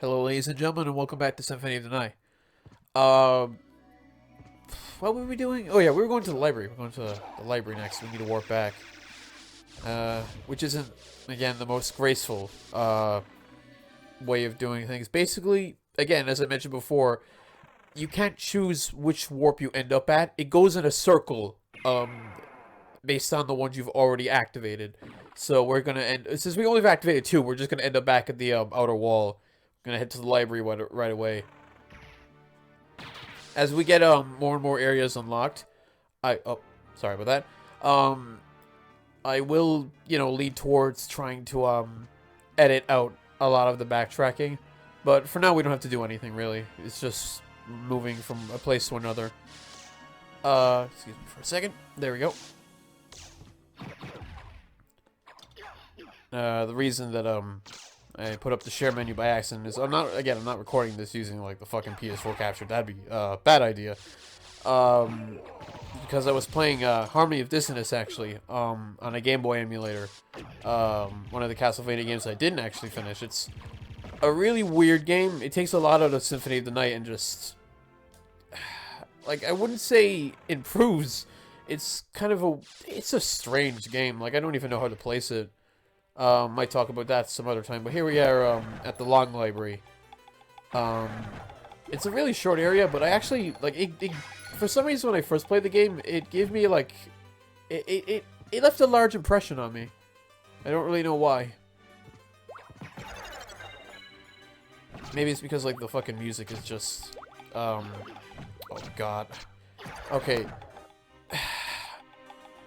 Hello, ladies and gentlemen, and welcome back to Symphony of the Night. Um, what were we doing? Oh yeah, we were going to the library. We're going to the library next. We need to warp back. Which isn't, again, the most graceful, way of doing things. Basically, again, as I mentioned before, you can't choose which warp you end up at. It goes in a circle, based on the ones you've already activated. So we're gonna end, since we only have activated two, we're just gonna end up back at the, outer wall. Gonna head to the library right away. As we get more and more areas unlocked, sorry about that. I will, lead towards trying to edit out a lot of the backtracking, but for now we don't have to do anything really. It's just moving from a place to another. Excuse me for a second. There we go. The reason that I put up the share menu by accident is I'm not recording this using like the fucking PS4 capture. That'd be a bad idea. Because I was playing Harmony of Dissonance actually on a Game Boy emulator. One of the Castlevania games I didn't actually finish. It's a really weird game. It takes a lot out of Symphony of the Night and just like I wouldn't say improves. It's kind of it's a strange game. Like I don't even know how to place it. Might talk about that some other time, but here we are at the Long Library. It's a really short area, but I actually like it. For some reason, when I first played the game, it gave me like it left a large impression on me. I don't really know why. Maybe it's because like the fucking music is just oh god. Okay.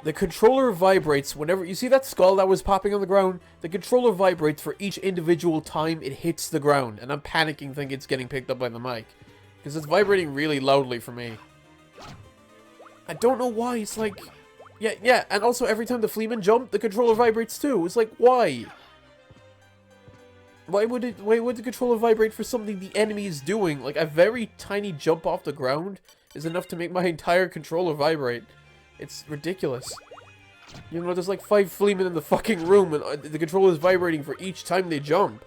The controller vibrates whenever... You see that skull that was popping on the ground? The controller vibrates for each individual time it hits the ground. And I'm panicking thinking it's getting picked up by the mic. Because it's vibrating really loudly for me. I don't know why. It's like... Yeah. And also every time the Fleaman jump, the controller vibrates too. It's like, why? Why would the controller vibrate for something the enemy is doing? Like, a very tiny jump off the ground is enough to make my entire controller vibrate. It's ridiculous. You know, there's like 5 Fleamen in the fucking room, and the controller is vibrating for each time they jump.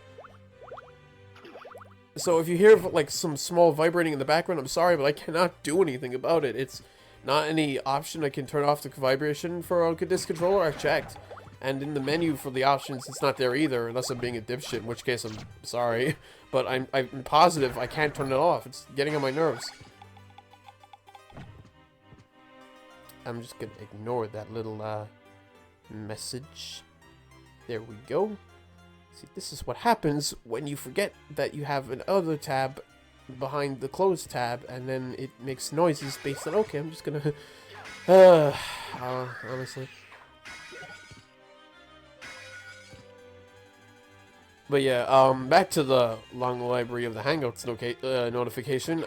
So if you hear like some small vibrating in the background, I'm sorry, but I cannot do anything about it. It's not any option I can turn off the vibration for this controller. I've checked. And in the menu for the options, it's not there either, unless I'm being a dipshit, in which case I'm sorry. But I'm positive I can't turn it off. It's getting on my nerves. I'm just gonna ignore that little message. There we go. See, this is what happens when you forget that you have another tab behind the closed tab, and then it makes noises based on. Okay, I'm just gonna. Honestly. But yeah, back to the Long Library of the Hangouts notification.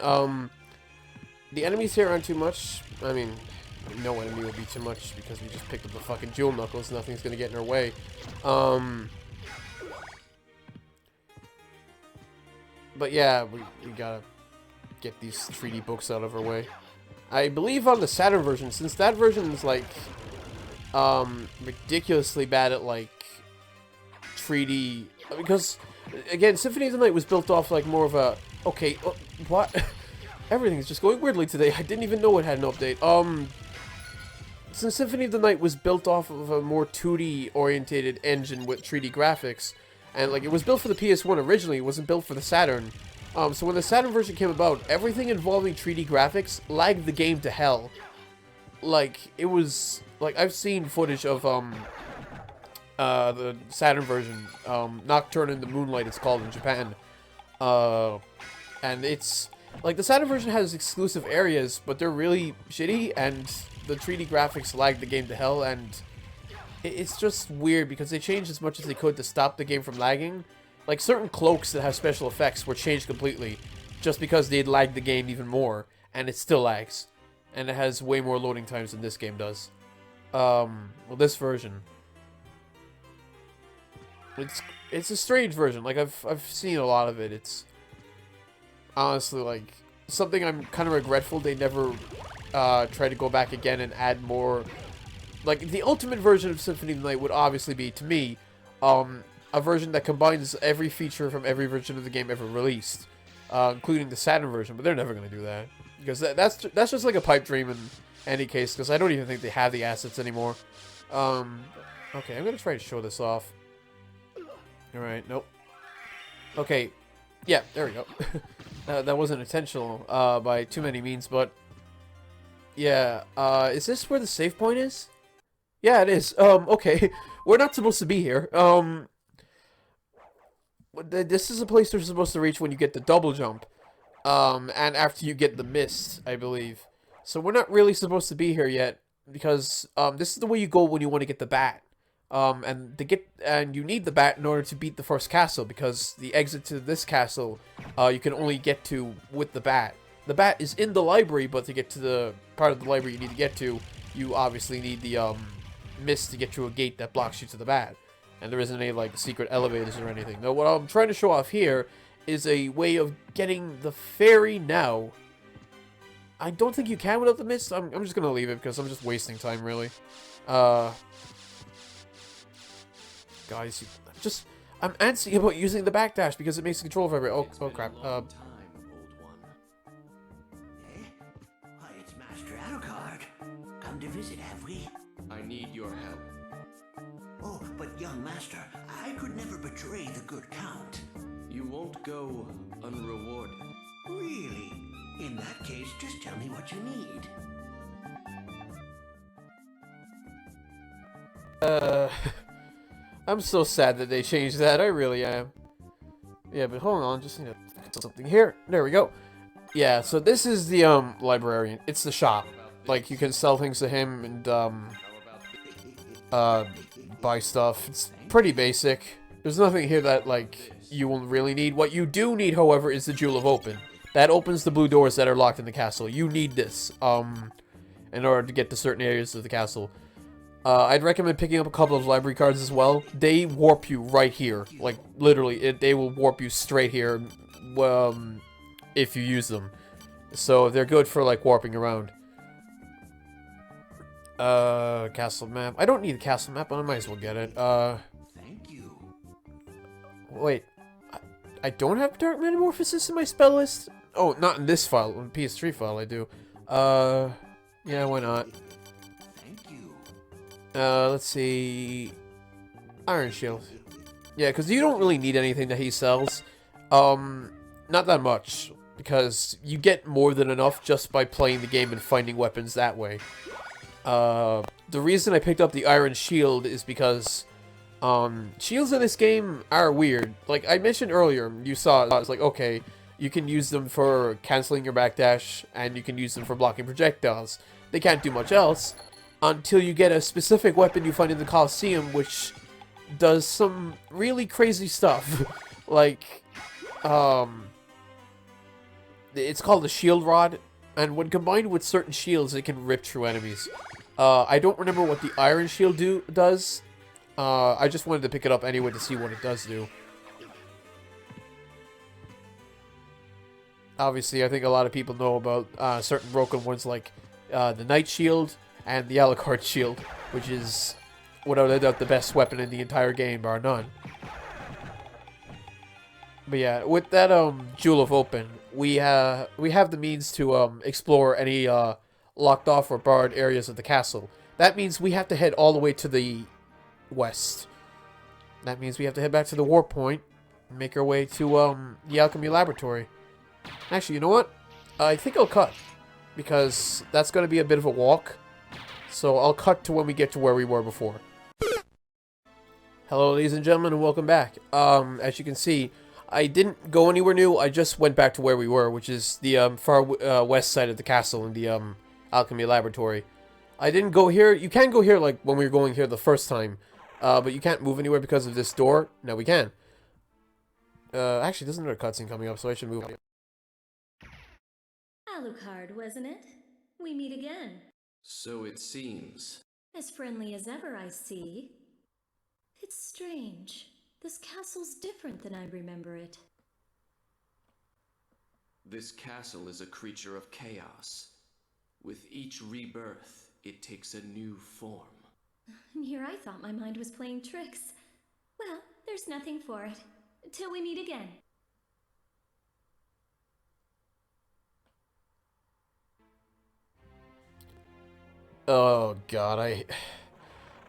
The enemies here aren't too much. I mean. No enemy will be too much because we just picked up the fucking jewel knuckles. Nothing's gonna get in our way. But yeah, we gotta get these 3D books out of our way. I believe on the Saturn version, since that version is like ridiculously bad at like 3D, because again, Symphony of the Night was built off like more of a what? Everything's just going weirdly today. I didn't even know it had an update. Since Symphony of the Night was built off of a more 2D orientated engine with 3D graphics, and like it was built for the PS1 originally, it wasn't built for the Saturn. So when the Saturn version came about, everything involving 3D graphics lagged the game to hell. Like it was like I've seen footage of the Saturn version, Nocturne in the Moonlight it's called in Japan. And it's like the Saturn version has exclusive areas, but they're really shitty, and the 3D graphics lag the game to hell, and it's just weird because they changed as much as they could to stop the game from lagging. Like certain cloaks that have special effects were changed completely just because they'd lagged the game even more, and it still lags. And it has way more loading times than this game does. Well, this version. It's a strange version. Like I've seen a lot of it. It's honestly like something I'm kind of regretful they never try to go back again and add more. Like the ultimate version of Symphony of the Night would obviously be, to me, a version that combines every feature from every version of the game ever released, including the Saturn version. But they're never going to do that because that's just like a pipe dream in any case. Because I don't even think they have the assets anymore. Okay, I'm going to try to show this off. All right, nope. Okay, yeah, there we go. That wasn't intentional by too many means, but yeah. Is this where the save point is? Yeah, it is. Okay. We're not supposed to be here. This is a place we're supposed to reach when you get the double jump. And after you get the mist, I believe. So we're not really supposed to be here yet because this is the way you go when you want to get the bat. And you need the bat in order to beat the first castle because the exit to this castle, you can only get to with the bat. The bat is in the library, but to get to the part of the library you need to get to, you obviously need the mist to get to a gate that blocks you to the bat. And there isn't any like secret elevators or anything. Now what I'm trying to show off here is a way of getting the fairy now. I don't think you can without the mist. I'm just gonna leave it because I'm just wasting time really. Guys, I'm antsy about using the backdash because it makes the control vibrate. Oh crap. Why, it's Master Alucard. Come to visit, have we? I need your help. Oh, but young master, I could never betray the good count. You won't go unrewarded. Really? In that case, just tell me what you need. I'm so sad that they changed that. I really am. Yeah, but hold on, just need to fix something here. There we go. Yeah, so this is the librarian. It's the shop. Like you can sell things to him and buy stuff. It's pretty basic. There's nothing here that like you will really need. What you do need, however, is the Jewel of Open. That opens the blue doors that are locked in the castle. You need this in order to get to certain areas of the castle. I'd recommend picking up a couple of library cards as well. They warp you right here. Like, literally, they will warp you straight here if you use them. So, they're good for, like, warping around. Castle map. I don't need a castle map, but I might as well get it. Thank you. Wait. I don't have Dark Metamorphosis in my spell list? Oh, not in this file. In the PS3 file, I do. Yeah, why not? Let's see. Iron Shield. Yeah, because you don't really need anything that he sells. Not that much. Because you get more than enough just by playing the game and finding weapons that way. The reason I picked up the Iron Shield is because shields in this game are weird. Like I mentioned earlier, you saw it, I was like, okay, you can use them for canceling your backdash, and you can use them for blocking projectiles. They can't do much else. Until you get a specific weapon you find in the Coliseum, which does some really crazy stuff. Like, it's called the Shield Rod, and when combined with certain shields, it can rip through enemies. I don't remember what the Iron Shield does. I just wanted to pick it up anyway to see what it does do. Obviously, I think a lot of people know about certain broken ones like the Night Shield and the Alucard Shield, which is, without a doubt, the best weapon in the entire game, bar none. But yeah, with that Jewel of Open, we have the means to explore any locked off or barred areas of the castle. That means we have to head all the way to the west. That means we have to head back to the warp point and make our way to the alchemy laboratory. Actually, you know what? I think I'll cut, because that's going to be a bit of a walk. So I'll cut to when we get to where we were before. Hello, ladies and gentlemen, and welcome back. As you can see, I didn't go anywhere new. I just went back to where we were, which is the far west side of the castle in the alchemy laboratory. I didn't go here. You can go here like when we were going here the first time, but you can't move anywhere because of this door. Now we can. Actually, there's another cutscene coming up, so I should move. Alucard, wasn't it? We meet again. So it seems. As friendly as ever, I see. It's strange. This castle's different than I remember it. This castle is a creature of chaos. With each rebirth, it takes a new form. And here I thought my mind was playing tricks. Well, there's nothing for it. Till we meet again. Oh god,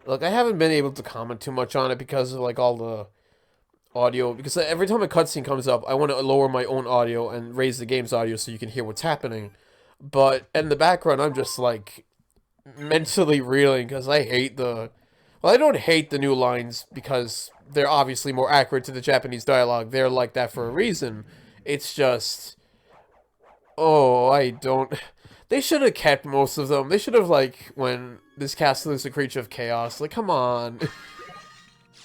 look, I haven't been able to comment too much on it because of like all the audio, because every time a cutscene comes up, I want to lower my own audio and raise the game's audio so you can hear what's happening. But in the background, I'm just like mentally reeling because I hate the... Well, I don't hate the new lines because they're obviously more accurate to the Japanese dialogue. They're like that for a reason. It's just... Oh, I don't... They should have kept most of them. They should have, like, when this castle is a creature of chaos. Like, come on.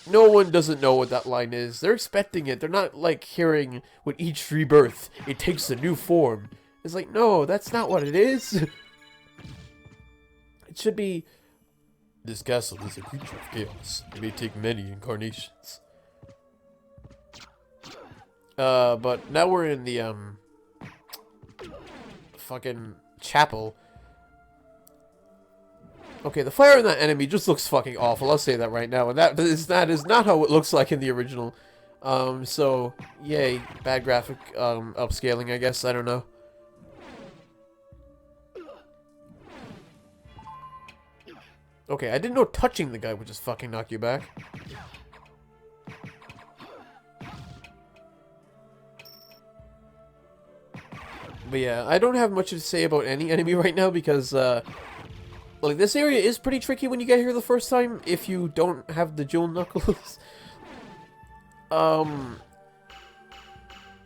No one doesn't know what that line is. They're expecting it. They're not, like, hearing, with each rebirth, it takes a new form. It's like, no, that's not what it is. It should be, this castle is a creature of chaos. It may take many incarnations. But now we're in the, fucking chapel. Okay, the fire in that enemy just looks fucking awful. I'll say that right now. And that is not how it looks like in the original. So, yay. Bad graphic, upscaling, I guess. I don't know. Okay, I didn't know touching the guy would just fucking knock you back. But yeah, I don't have much to say about any enemy right now because, like, this area is pretty tricky when you get here the first time if you don't have the jewel knuckles.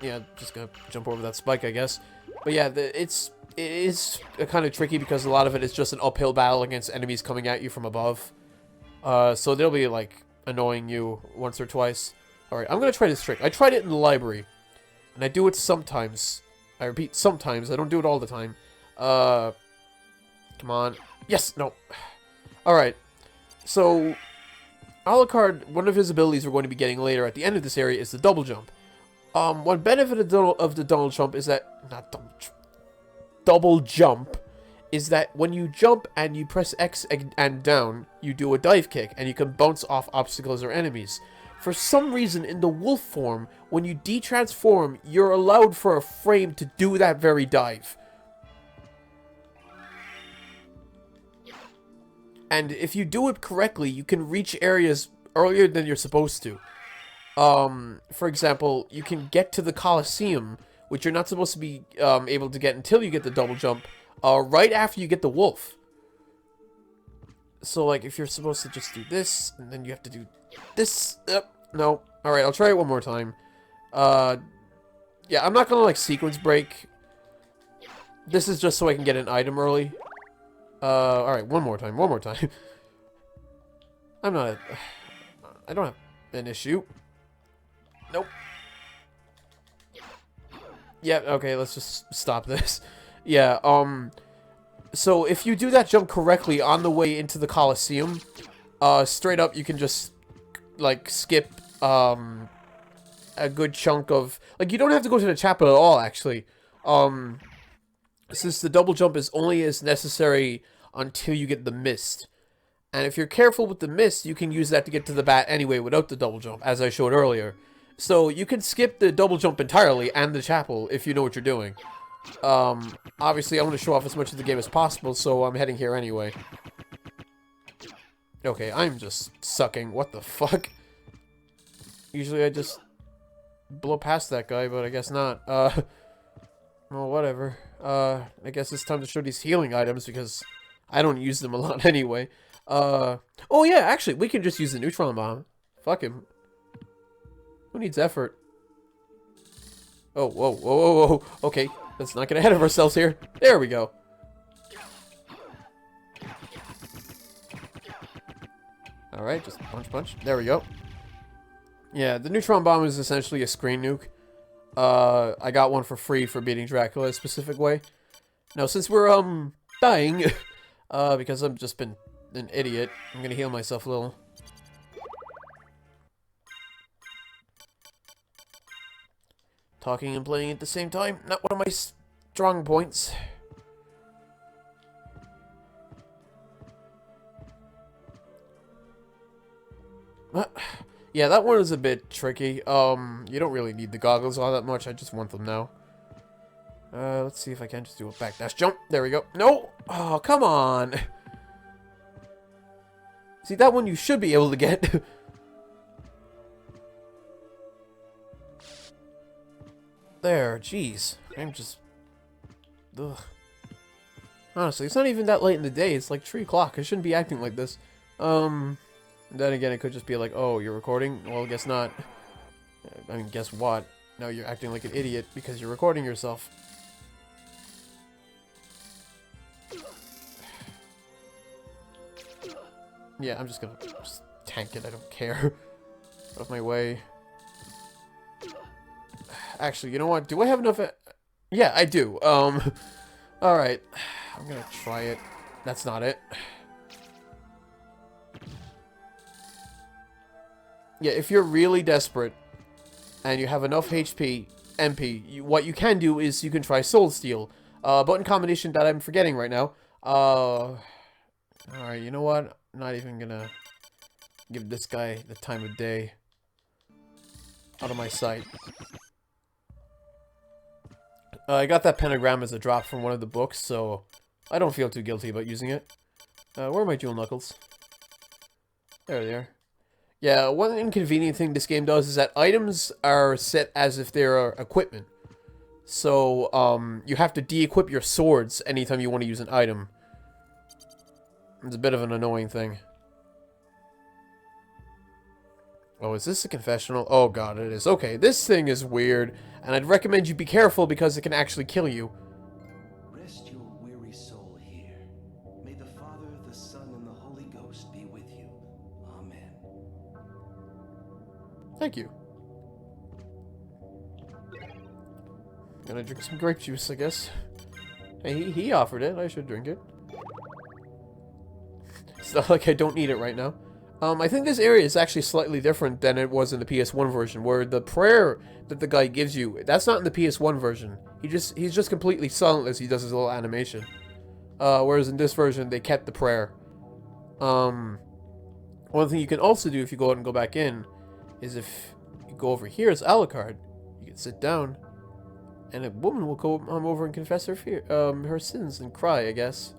Yeah, just gonna jump over that spike, I guess. But yeah, it is kind of tricky because a lot of it is just an uphill battle against enemies coming at you from above. So they'll be, like, annoying you once or twice. Alright, I'm gonna try this trick. I tried it in the library, and I do it sometimes. I repeat, sometimes. I don't do it all the time. Come on. Yes! No. Alright. So, Alucard, one of his abilities we're going to be getting later at the end of this area is the double jump. One benefit of the double jump is that... Not double jump is that when you jump and you press X and down, you do a dive kick, and you can bounce off obstacles or enemies. For some reason, in the wolf form, when you detransform, you're allowed for a frame to do that very dive. And if you do it correctly, you can reach areas earlier than you're supposed to. For example, you can get to the Colosseum, which you're not supposed to be able to get until you get the double jump, right after you get the wolf. So, like, if you're supposed to just do this, and then you have to do this... no. Alright, I'll try it one more time. Yeah, I'm not gonna, like, sequence break. This is just so I can get an item early. Alright, one more time. I don't have an issue. Nope. Yeah, okay, let's just stop this. Yeah, so if you do that jump correctly on the way into the Colosseum, straight up you can just, like, skip, a good chunk of... Like, you don't have to go to the chapel at all, actually. Since the double jump is only as necessary until you get the mist. And if you're careful with the mist, you can use that to get to the bat anyway without the double jump, as I showed earlier. So you can skip the double jump entirely and the chapel if you know what you're doing. Obviously I want to show off as much of the game as possible, so I'm heading here anyway. Okay, I'm just sucking. What the fuck? Usually I just blow past that guy, but I guess not. Well, whatever. I guess it's time to show these healing items because I don't use them a lot anyway. Oh yeah, actually, we can just use the neutron bomb. Fuck him. Who needs effort? Oh, whoa, whoa, whoa, whoa. Okay, let's not get ahead of ourselves here. There we go. Alright, just punch, punch. There we go. Yeah, the neutron bomb is essentially a screen nuke. I got one for free for beating Dracula a specific way. Now, since we're, dying, because I've just been an idiot, I'm gonna heal myself a little. Talking and playing at the same time, not one of my strong points. Yeah, that one is a bit tricky. You don't really need the goggles all that much. I just want them now. Let's see if I can just do a backdash jump. There we go. No! Oh, come on! See, that one you should be able to get. There, jeez. I'm just... Ugh. Honestly, it's not even that late in the day. It's like 3 o'clock. I shouldn't be acting like this. Then again, it could just be like, oh, you're recording? Well, guess not. I mean, guess what? Now you're acting like an idiot because you're recording yourself. Yeah, I'm just gonna just tank it. I don't care. Out of my way. Actually, you know what? Do I have enough? Yeah, I do. Alright. I'm gonna try it. That's not it. Yeah, if you're really desperate and you have enough HP, MP, what you can do is you can try Soul Steal. Button combination that I'm forgetting right now. Alright, you know what? I'm not even gonna give this guy the time of day. Out of my sight. I got that pentagram as a drop from one of the books, so I don't feel too guilty about using it. Where are my jewel knuckles? There they are. Yeah, one inconvenient thing this game does is that items are set as if they're equipment. So, you have to de-equip your swords anytime you want to use an item. It's a bit of an annoying thing. Oh, is this a confessional? Oh god, it is. Okay, this thing is weird, and I'd recommend you be careful because it can actually kill you. Rest your weary soul here. May the Father, the Son, and the Holy Ghost be with you. Amen. Thank you. Gonna drink some grape juice, I guess. Hey, he offered it. I should drink it. It's not like I don't need it right now. I think this area is actually slightly different than it was in the PS1 version, where the prayer that the guy gives you, that's not in the PS1 version. He's just completely silent as he does his little animation. Whereas in this version, they kept the prayer. One thing you can also do if you go out and go back in, is if you go over here as Alucard, you can sit down, and a woman will go over and confess her her sins and cry, I guess.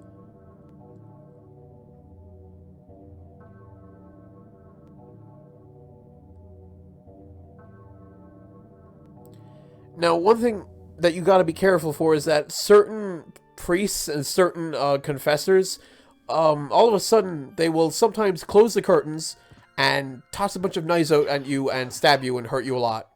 Now, one thing that you gotta be careful for is that certain priests and certain confessors, all of a sudden, they will sometimes close the curtains and toss a bunch of knives out at you and stab you and hurt you a lot.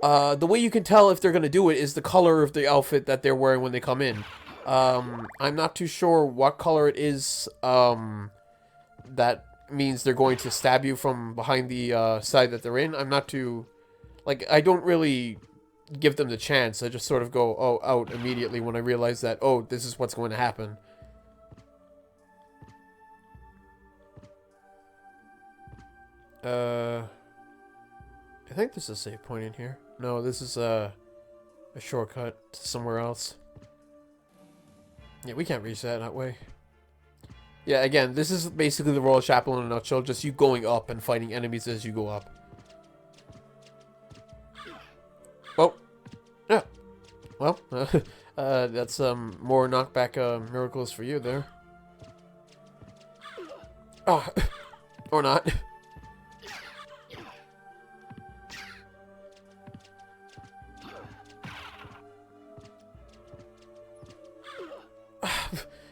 The way you can tell if they're gonna do it is the color of the outfit that they're wearing when they come in. I'm not too sure what color it is, that means they're going to stab you from behind the side that they're in. I'm not too... Like, I don't really give them the chance. I just sort of go, oh, out immediately when I realize that, oh, this is what's going to happen. I think there's a save point in here. No, this is a shortcut to somewhere else. Yeah, we can't reach that way. Yeah, again, this is basically the Royal Chapel in a nutshell, just you going up and fighting enemies as you go up. Oh. Yeah. Well, that's more knockback miracles for you there. Oh. Or not.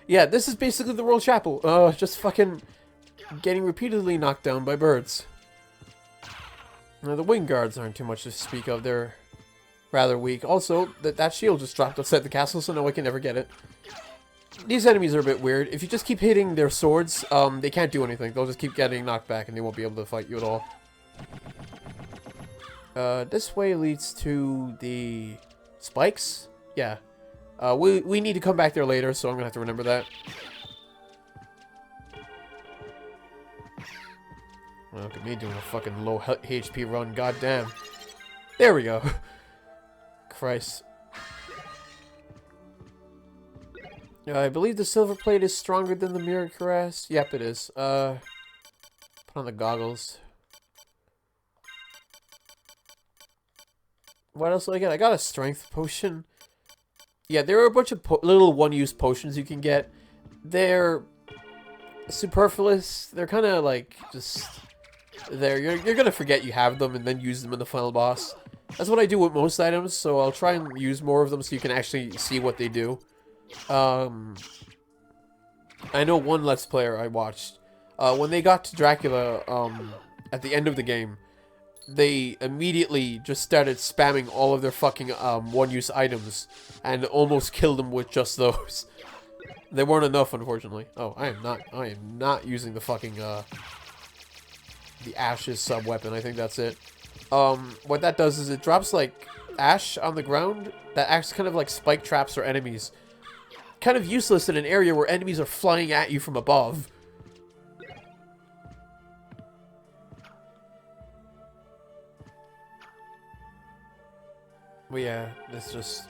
Yeah, this is basically the Royal Chapel. Just fucking getting repeatedly knocked down by birds. Now, the wing guards aren't too much to speak of. They're rather weak. Also, that shield just dropped outside the castle, so no, I can never get it. These enemies are a bit weird. If you just keep hitting their swords, they can't do anything. They'll just keep getting knocked back, and they won't be able to fight you at all. This way leads to the spikes? Yeah. We need to come back there later, so I'm gonna have to remember that. Well, look at me doing a fucking low HP run, goddamn. There we go. Christ. I believe the silver plate is stronger than the mirror cuirass. Yep, it is. Put on the goggles. What else did I get? I got a strength potion. Yeah, there are a bunch of little one-use potions you can get. They're superfluous. They're kind of like just there. You're gonna forget you have them and then use them in the final boss. That's what I do with most items, so I'll try and use more of them so you can actually see what they do. I know one Let's Player I watched. When they got to Dracula, at the end of the game, they immediately just started spamming all of their fucking one-use items and almost killed him with just those. They weren't enough, unfortunately. Oh, I am not using the fucking the ashes sub-weapon. I think that's it. What that does is it drops like ash on the ground that acts kind of like spike traps for enemies. Kind of useless in an area where enemies are flying at you from above. But yeah, it's just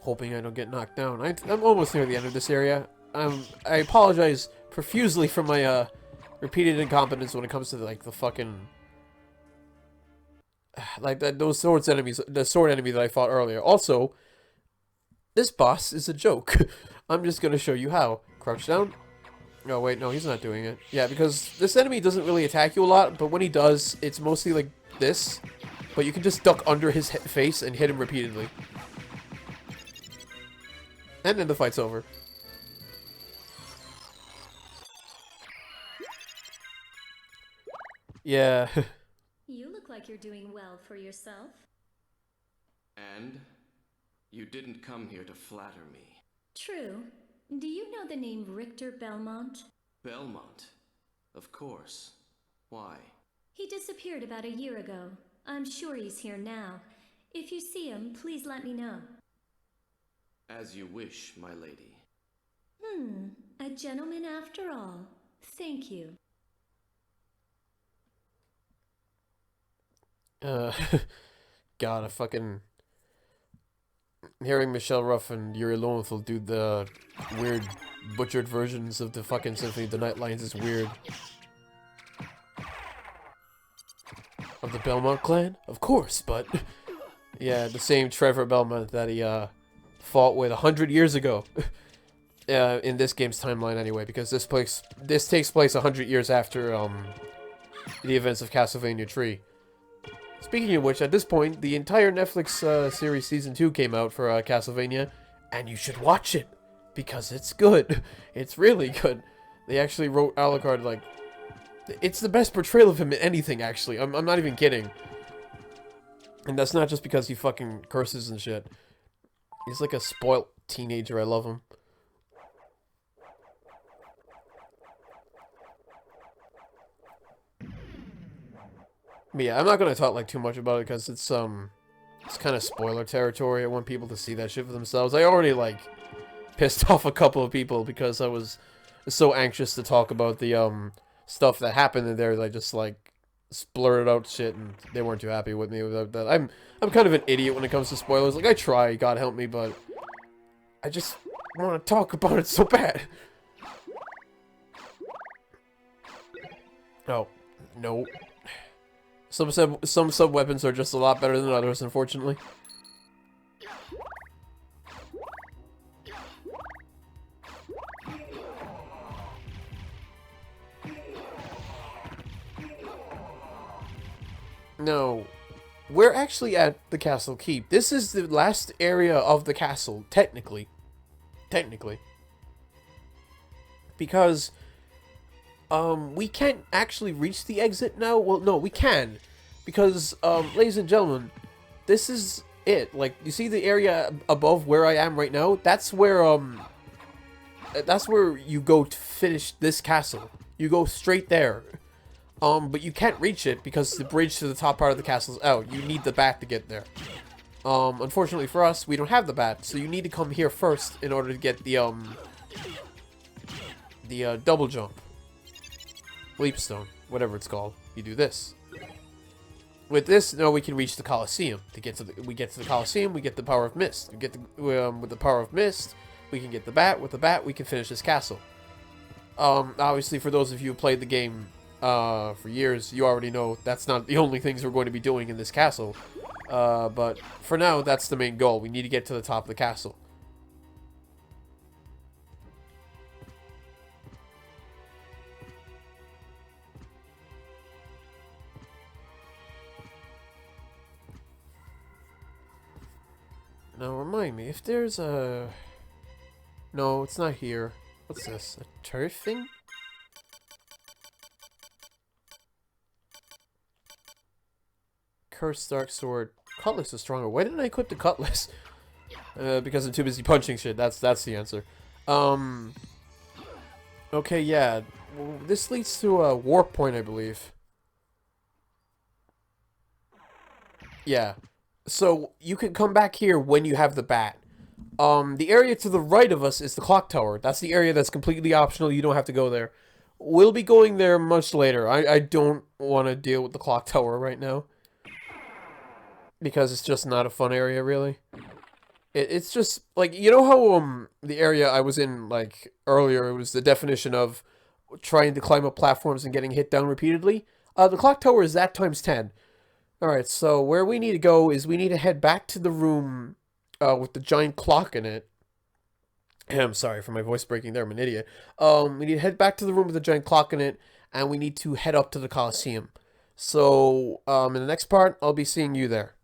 hoping I don't get knocked down. I'm almost near the end of this area. I apologize profusely for my repeated incompetence when it comes to like the fucking like those sword enemy that I fought earlier. Also, this boss is a joke. I'm just gonna show you how. Crouch down. Oh wait, no, he's not doing it. Yeah, because this enemy doesn't really attack you a lot, but when he does, it's mostly like this. But you can just duck under his face and hit him repeatedly. And then the fight's over. Yeah. You look like you're doing well for yourself. And you didn't come here to flatter me. True. Do you know the name Richter Belmont? Belmont? Of course. Why? He disappeared about a year ago. I'm sure he's here now. If you see him, please let me know. As you wish, my lady. A gentleman after all. Thank you. God, I fucking... Hearing Michelle Ruff and Yuri Lowenthal do the weird butchered versions of the fucking Symphony of the Night lines is weird. Of the Belmont clan? Of course, but... Yeah, the same Trevor Belmont that he, fought with 100 years ago. In this game's timeline anyway, because this takes place 100 years after, the events of Castlevania 3. Speaking of which, at this point, the entire Netflix series Season 2 came out for Castlevania, and you should watch it, because it's good. It's really good. They actually wrote Alucard, like... It's the best portrayal of him in anything, actually. I'm not even kidding. And that's not just because he fucking curses and shit. He's like a spoilt teenager. I love him. But yeah, I'm not gonna talk like too much about it because it's kind of spoiler territory. I want people to see that shit for themselves. I already like pissed off a couple of people because I was so anxious to talk about the stuff that happened in there that I just like splurted out shit and they weren't too happy with me without that. I'm kind of an idiot when it comes to spoilers. Like I try, God help me, but I just want to talk about it so bad. Oh, no. Some sub-weapons are just a lot better than others, unfortunately. No, we're actually at the castle keep. This is the last area of the castle, technically. Because, we can't actually reach the exit now. Well, no, we can. Because, ladies and gentlemen, this is it. Like, you see the area above where I am right now? That's where you go to finish this castle. You go straight there. But you can't reach it because the bridge to the top part of the castle is out. You need the bat to get there. Unfortunately for us, we don't have the bat, so you need to come here first in order to get the double jump. Leap stone, whatever it's called. You do this. With this, now we can reach the Colosseum. We get to the Colosseum, we get the power of mist. We get with the power of mist, we can get the bat. With the bat, we can finish this castle. Obviously, for those of you who played the game for years, you already know that's not the only things we're going to be doing in this castle. But for now, that's the main goal. We need to get to the top of the castle. Now, remind me, if there's a... No, it's not here. What's this? A turret thing? Cursed Dark Sword. Cutlass is stronger. Why didn't I equip the Cutlass? Because I'm too busy punching shit. That's the answer. Okay, yeah. Well, this leads to a warp point, I believe. Yeah. So, you can come back here when you have the bat. The area to the right of us is the clock tower. That's the area that's completely optional. You don't have to go there. We'll be going there much later. I don't want to deal with the clock tower right now. Because it's just not a fun area, really. It's just, like, you know how, the area I was in, like, earlier, it was the definition of trying to climb up platforms and getting hit down repeatedly? The clock tower is that times 10. Alright, so where we need to go is we need to head back to the room with the giant clock in it. I'm sorry for my voice breaking there, I'm an idiot. We need to head back to the room with the giant clock in it, and we need to head up to the Colosseum. So, in the next part, I'll be seeing you there.